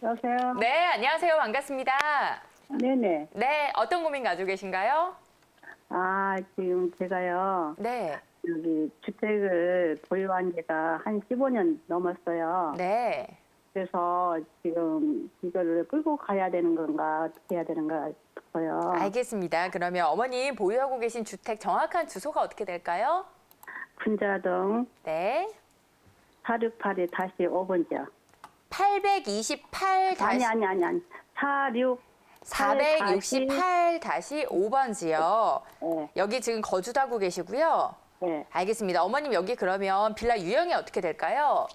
여보세요? 네, 안녕하세요. 반갑습니다. 네네. 네, 어떤 고민 가지고 계신가요? 지금 제가요, 네, 여기 주택을 보유한 지가 한 15년 넘었어요. 네. 그래서 지금 이거를 끌고 가야 되는 건가, 어떻게 해야 되는가 싶어요. 알겠습니다. 그러면 어머님 보유하고 계신 주택 정확한 주소가 어떻게 될까요? 군자동 네. 468-5번지요. 828 아니. 468-5번지요. 네, 여기 지금 거주도 하고 계시고요. 네. 알겠습니다. 어머님 여기 그러면 빌라 유형이 어떻게 될까요?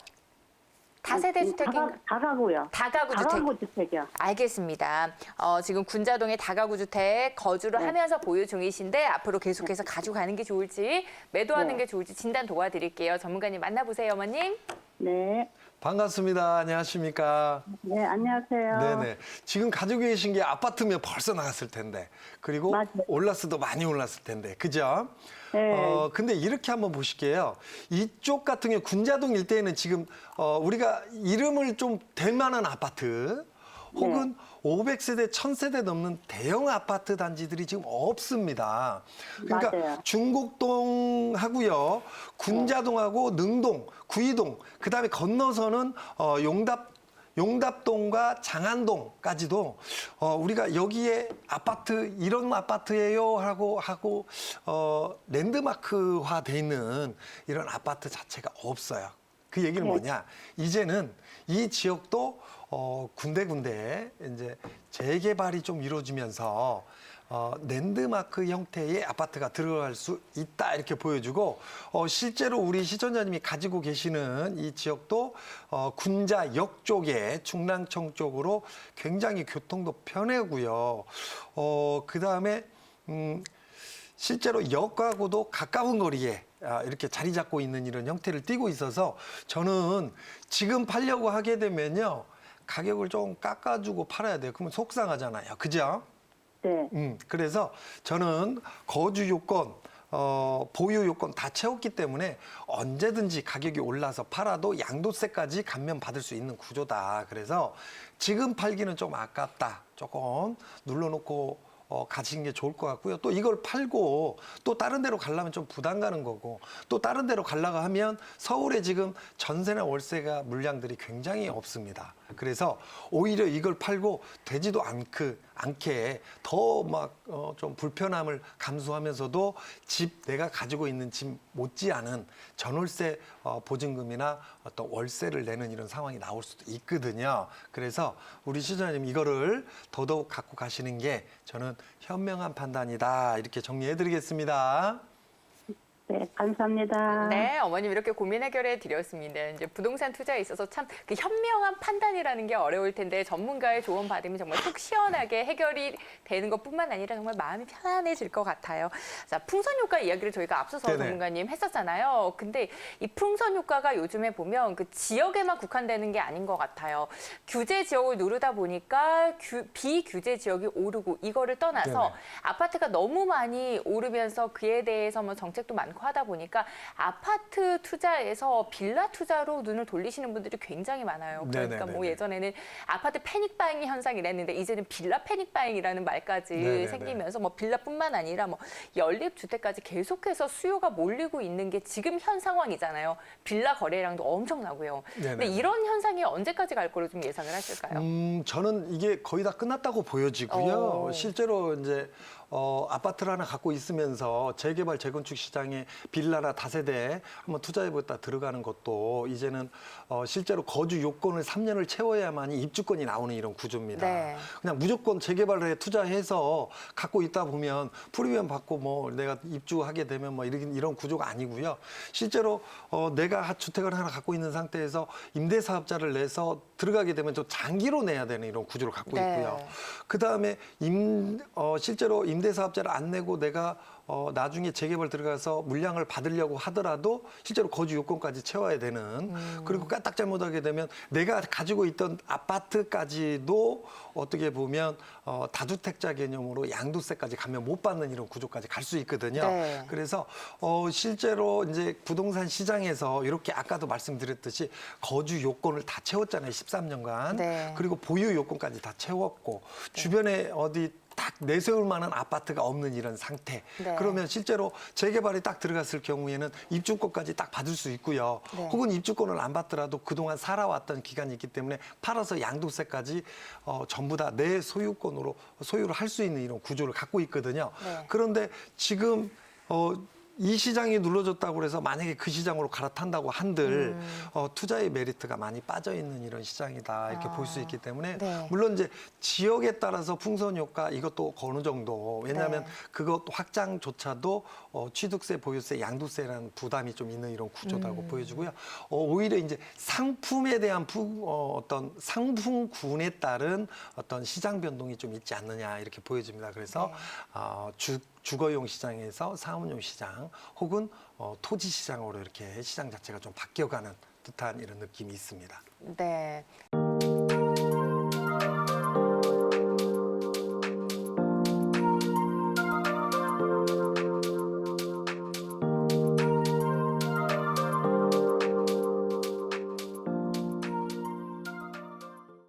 다세대 주택인가? 다가구요. 다가구 주택. 다가구 주택이요. 알겠습니다. 지금 군자동의 다가구 주택 거주를 네. 하면서 보유 중이신데 앞으로 계속해서 가지고 가는 게 좋을지 매도하는 네. 게 좋을지 진단 도와드릴게요. 전문가님 만나보세요, 어머님. 네. 반갑습니다. 안녕하십니까? 네, 안녕하세요. 네네. 지금 가지고 계신 게 아파트면 벌써 나갔을 텐데, 그리고 맞아요. 올랐어도 많이 올랐을 텐데, 그죠? 네. 근데 이렇게 한번 보실게요. 이쪽 같은 경우 군자동 일대에는 지금 우리가 이름을 좀 댈 만한 아파트, 혹은 500세대, 1000세대 넘는 대형 아파트 단지들이 지금 없습니다. 그러니까 맞아요. 중곡동하고요, 군자동하고 능동, 구이동, 그다음에 건너서는 용답동과 장안동까지도 우리가 여기에 아파트 이런 아파트예요 하고 랜드마크화 돼 있는 이런 아파트 자체가 없어요. 그 얘기는 네. 뭐냐? 이제는 이 지역도 군데군데 이제 재개발이 좀 이루어지면서 랜드마크 형태의 아파트가 들어갈 수 있다 이렇게 보여주고 실제로 우리 시청자님이 가지고 계시는 이 지역도 군자역 쪽에 중랑청 쪽으로 굉장히 교통도 편하고요. 그다음에 실제로 역하고도 가까운 거리에 이렇게 자리 잡고 있는 이런 형태를 띠고 있어서 저는 지금 팔려고 하게 되면요. 가격을 좀 깎아주고 팔아야 돼요. 그러면 속상하잖아요. 그죠? 네. 그래서 저는 거주 요건, 보유 요건 다 채웠기 때문에 언제든지 가격이 올라서 팔아도 양도세까지 감면 받을 수 있는 구조다. 그래서 지금 팔기는 좀 아깝다. 조금 눌러놓고 가시는 게 좋을 것 같고요. 또 이걸 팔고 또 다른 데로 가려면 좀 부담 가는 거고 또 다른 데로 가려고 하면 서울에 지금 전세나 월세가 물량들이 굉장히 없습니다. 그래서 오히려 이걸 팔고 되지도 않게 더 막 좀 불편함을 감수하면서도 내가 가지고 있는 집 못지않은 전월세 보증금이나 어떤 월세를 내는 이런 상황이 나올 수도 있거든요. 그래서 우리 시청자님 이거를 더더욱 갖고 가시는 게 저는 현명한 판단이다 이렇게 정리해드리겠습니다. 네, 감사합니다. 네, 어머님 이렇게 고민 해결해 드렸습니다. 이제 부동산 투자에 있어서 참 그 현명한 판단이라는 게 어려울 텐데 전문가의 조언 받으면 정말 속 시원하게 해결이 되는 것뿐만 아니라 정말 마음이 편안해질 것 같아요. 자, 풍선 효과 이야기를 저희가 앞서서 네네. 전문가님 했었잖아요. 근데 이 풍선 효과가 요즘에 보면 그 지역에만 국한되는 게 아닌 것 같아요. 규제 지역을 누르다 보니까 비규제 지역이 오르고 이거를 떠나서 네네. 아파트가 너무 많이 오르면서 그에 대해서 뭐 정책도 많고 하다 보니까 아파트 투자에서 빌라 투자로 눈을 돌리시는 분들이 굉장히 많아요. 그러니까 뭐 네네네네. 예전에는 아파트 패닉바잉 현상이 이랬는데 이제는 빌라 패닉바잉이라는 말까지 네네네. 생기면서 뭐 빌라뿐만 아니라 뭐 연립주택까지 계속해서 수요가 몰리고 있는 게 지금 현 상황이잖아요. 빌라 거래량도 엄청나고요. 근데 네네네. 이런 현상이 언제까지 갈 거로 좀 예상을 하실까요? 저는 이게 거의 다 끝났다고 보여지고요. 오. 실제로 이제 아파트를 하나 갖고 있으면서 재개발, 재건축 시장에 빌라나 다세대 한번 투자해보겠다 들어가는 것도 이제는 실제로 거주 요건을 3년을 채워야만이 입주권이 나오는 이런 구조입니다. 네. 그냥 무조건 재개발에 투자해서 갖고 있다 보면 프리미엄 받고 뭐 내가 입주하게 되면 뭐 이런 구조가 아니고요. 실제로 내가 주택을 하나 갖고 있는 상태에서 임대사업자를 내서 들어가게 되면 좀 장기로 내야 되는 이런 구조를 갖고 네. 있고요. 그다음에 실제로 임대사업자를 안 내고 내가 나중에 재개발 들어가서 물량을 받으려고 하더라도 실제로 거주 요건까지 채워야 되는 그리고 까딱 잘못하게 되면 내가 가지고 있던 아파트까지도 어떻게 보면 다주택자 개념으로 양도세까지 가면 못 받는 이런 구조까지 갈 수 있거든요. 네. 그래서 실제로 이제 부동산 시장에서 이렇게 아까도 말씀드렸듯이 거주 요건을 다 채웠잖아요. 13년간. 네. 그리고 보유 요건까지 다 채웠고 주변에 어디 딱 내세울 만한 아파트가 없는 이런 상태. 네. 그러면 실제로 재개발이 딱 들어갔을 경우에는 입주권까지 딱 받을 수 있고요. 네. 혹은 입주권을 안 받더라도 그동안 살아왔던 기간이 있기 때문에 팔아서 양도세까지 전부 다 내 소유권으로 소유를 할 수 있는 이런 구조를 갖고 있거든요. 네. 그런데 지금 이 시장이 눌러졌다고 해서 만약에 그 시장으로 갈아탄다고 한들 투자의 메리트가 많이 빠져 있는 이런 시장이다 이렇게 볼 수 있기 때문에 네. 물론 이제 지역에 따라서 풍선 효과 이것도 어느 정도 왜냐하면 네. 그것 확장조차도 취득세, 보유세, 양도세라는 부담이 좀 있는 이런 구조라고 보여지고요. 오히려 이제 상품에 대한 어떤 상품군에 따른 어떤 시장 변동이 좀 있지 않느냐 이렇게 보여집니다. 그래서 주거용 시장에서 사업용 시장 혹은 토지 시장으로 이렇게 시장 자체가 좀 바뀌어가는 듯한 이런 느낌이 있습니다. 네.